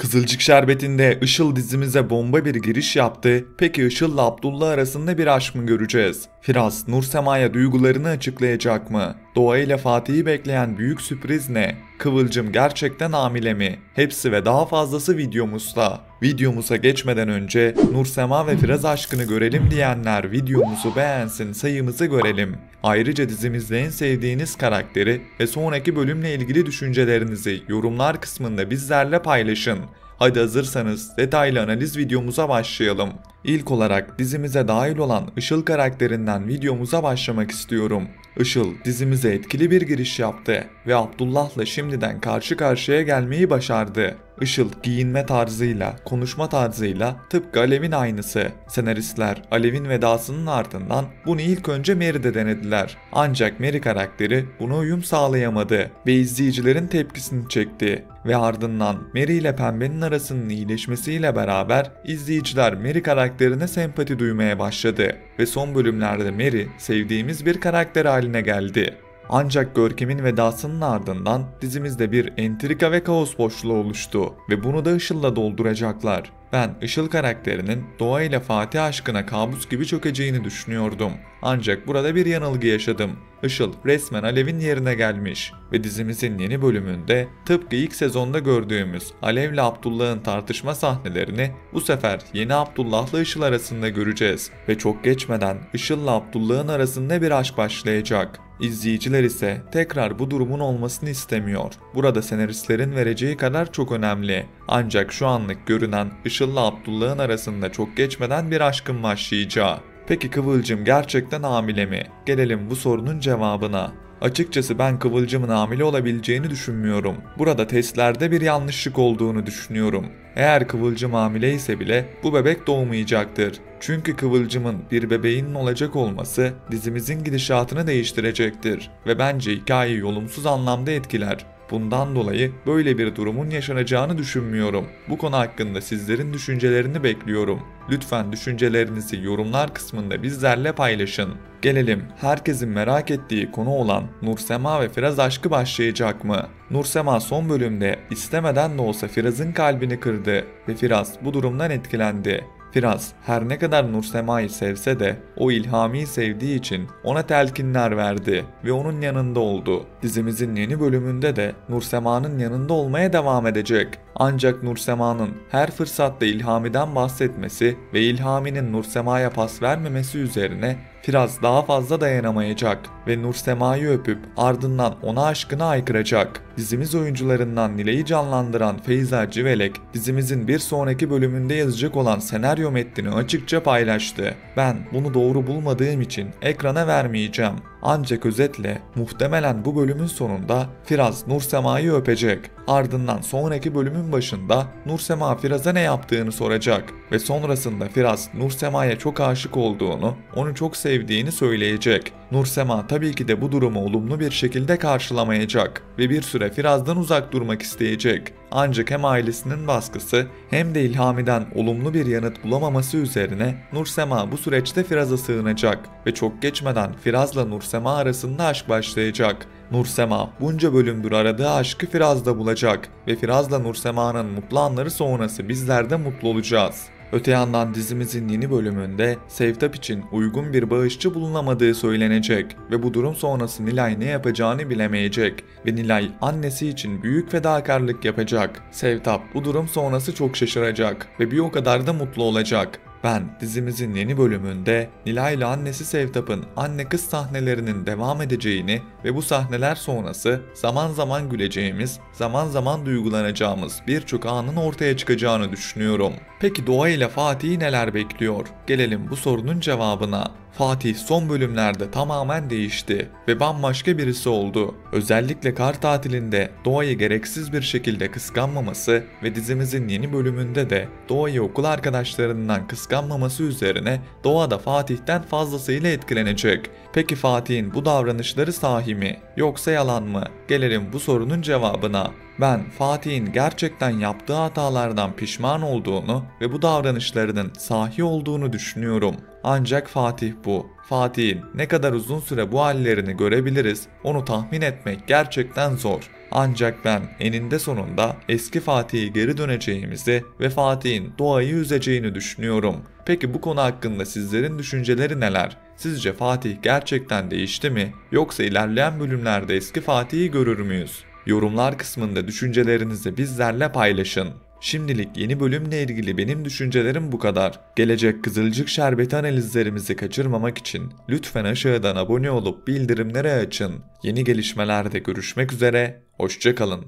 Kızılcık Şerbeti'nde Işıl dizimize bomba bir giriş yaptı. Peki Işıl'la Abdullah arasında bir aşk mı göreceğiz? Firaz, Nursema'ya duygularını açıklayacak mı? Doğa ile Fatih'i bekleyen büyük sürpriz ne? Kıvılcım gerçekten hamile mi? Hepsi ve daha fazlası videomuzda. Videomuza geçmeden önce Nursema ve Firaz aşkını görelim diyenler videomuzu beğensin, sayımızı görelim. Ayrıca dizimizde en sevdiğiniz karakteri ve sonraki bölümle ilgili düşüncelerinizi yorumlar kısmında bizlerle paylaşın. Hadi hazırsanız detaylı analiz videomuza başlayalım. İlk olarak dizimize dahil olan Işıl karakterinden videomuza başlamak istiyorum. Işıl dizimize etkili bir giriş yaptı ve Abdullah'la şimdiden karşı karşıya gelmeyi başardı. Işıl giyinme tarzıyla, konuşma tarzıyla tıpkı Alev'in aynısı. Senaristler Alev'in vedasının ardından bunu ilk önce Mary'de denediler. Ancak Mary karakteri buna uyum sağlayamadı ve izleyicilerin tepkisini çekti. Ve ardından Mary ile Pembe'nin arasının iyileşmesiyle beraber izleyiciler Mary karakterine sempati duymaya başladı. Ve son bölümlerde Mary sevdiğimiz bir karakter haline geldi. Ancak Görkem'in vedasının ardından dizimizde bir entrika ve kaos boşluğu oluştu ve bunu da Işıl'la dolduracaklar. Ben Işıl karakterinin Doğa ile Fatih aşkına kabus gibi çökeceğini düşünüyordum. Ancak burada bir yanılgı yaşadım. Işıl resmen Alev'in yerine gelmiş ve dizimizin yeni bölümünde tıpkı ilk sezonda gördüğümüz Alev ile Abdullah'ın tartışma sahnelerini bu sefer yeni Abdullah'la Işıl arasında göreceğiz ve çok geçmeden Işıl'la Abdullah'ın arasında bir aşk başlayacak. İzleyiciler ise tekrar bu durumun olmasını istemiyor. Burada senaristlerin vereceği karar çok önemli. Ancak şu anlık görünen Işıl'la Abdullah'ın arasında çok geçmeden bir aşkın başlayacağı. Peki Kıvılcım gerçekten hamile mi? Gelelim bu sorunun cevabına. Açıkçası ben Kıvılcım'ın hamile olabileceğini düşünmüyorum. Burada testlerde bir yanlışlık olduğunu düşünüyorum. Eğer Kıvılcım hamile ise bile bu bebek doğmayacaktır. Çünkü Kıvılcım'ın bir bebeğinin olacak olması dizimizin gidişatını değiştirecektir ve bence hikayeyi olumsuz anlamda etkiler. Bundan dolayı böyle bir durumun yaşanacağını düşünmüyorum. Bu konu hakkında sizlerin düşüncelerini bekliyorum. Lütfen düşüncelerinizi yorumlar kısmında bizlerle paylaşın. Gelelim herkesin merak ettiği konu olan Nursema ve Firaz aşkı başlayacak mı? Nursema son bölümde istemeden de olsa Firaz'ın kalbini kırdı ve Firaz bu durumdan etkilendi. Firaz her ne kadar Nursema'yı sevse de o İlhami'yi sevdiği için ona telkinler verdi ve onun yanında oldu. Dizimizin yeni bölümünde de Nursema'nın yanında olmaya devam edecek. Ancak Nursema'nın her fırsatta İlhami'den bahsetmesi ve İlhami'nin Nursema'ya pas vermemesi üzerine Firaz daha fazla dayanamayacak ve Nursema'yı öpüp ardından ona aşkını haykıracak. Dizimiz oyuncularından Nilay'ı canlandıran Feyza Civelek, dizimizin bir sonraki bölümünde yazacak olan senaryo metnini açıkça paylaştı. Ben bunu doğru bulmadığım için ekrana vermeyeceğim. Ancak özetle muhtemelen bu bölümün sonunda Firaz Nursema'yı öpecek. Ardından sonraki bölümün başında Nursema Firaz'a ne yaptığını soracak ve sonrasında Firaz Nursema'ya çok aşık olduğunu, onu çok sevdiğini söyleyecek. Nursema tabii ki de bu durumu olumlu bir şekilde karşılamayacak ve bir süre Firaz'dan uzak durmak isteyecek. Ancak hem ailesinin baskısı hem de İlhami'den olumlu bir yanıt bulamaması üzerine Nursema bu süreçte Firaz'a sığınacak ve çok geçmeden Firaz'la Nursema arasında aşk başlayacak. Nursema bunca bölümdür aradığı aşkı Firaz'da bulacak ve Firaz'la Nursema'nın mutlu anları sonrası bizler de mutlu olacağız. Öte yandan dizimizin yeni bölümünde Sevtap için uygun bir bağışçı bulunamadığı söylenecek ve bu durum sonrası Nilay ne yapacağını bilemeyecek ve Nilay annesi için büyük fedakarlık yapacak. Sevtap bu durum sonrası çok şaşıracak ve bir o kadar da mutlu olacak. Ben dizimizin yeni bölümünde Nilay ile annesi Sevtap'ın anne kız sahnelerinin devam edeceğini ve bu sahneler sonrası zaman zaman güleceğimiz, zaman zaman duygulanacağımız birçok anın ortaya çıkacağını düşünüyorum. Peki Doğa ile Fatih'i neler bekliyor? Gelelim bu sorunun cevabına. Fatih son bölümlerde tamamen değişti ve bambaşka birisi oldu. Özellikle kar tatilinde Doğa'yı gereksiz bir şekilde kıskanmaması ve dizimizin yeni bölümünde de Doğa'yı okul arkadaşlarından kıskanmaması üzerine Doğa da Fatih'ten fazlasıyla etkilenecek. Peki Fatih'in bu davranışları sahi mi yoksa yalan mı? Gelelim bu sorunun cevabına. Ben Fatih'in gerçekten yaptığı hatalardan pişman olduğunu ve bu davranışlarının sahi olduğunu düşünüyorum. Ancak Fatih bu. Fatih'in ne kadar uzun süre bu hallerini görebiliriz, onu tahmin etmek gerçekten zor. Ancak ben eninde sonunda eski Fatih'e geri döneceğimizi ve Fatih'in doğayı üzeceğini düşünüyorum. Peki bu konu hakkında sizlerin düşünceleri neler? Sizce Fatih gerçekten değişti mi? Yoksa ilerleyen bölümlerde eski Fatih'i görür müyüz? Yorumlar kısmında düşüncelerinizi bizlerle paylaşın. Şimdilik yeni bölümle ilgili benim düşüncelerim bu kadar. Gelecek Kızılcık Şerbeti analizlerimizi kaçırmamak için lütfen aşağıdan abone olup bildirimleri açın. Yeni gelişmelerde görüşmek üzere, hoşça kalın.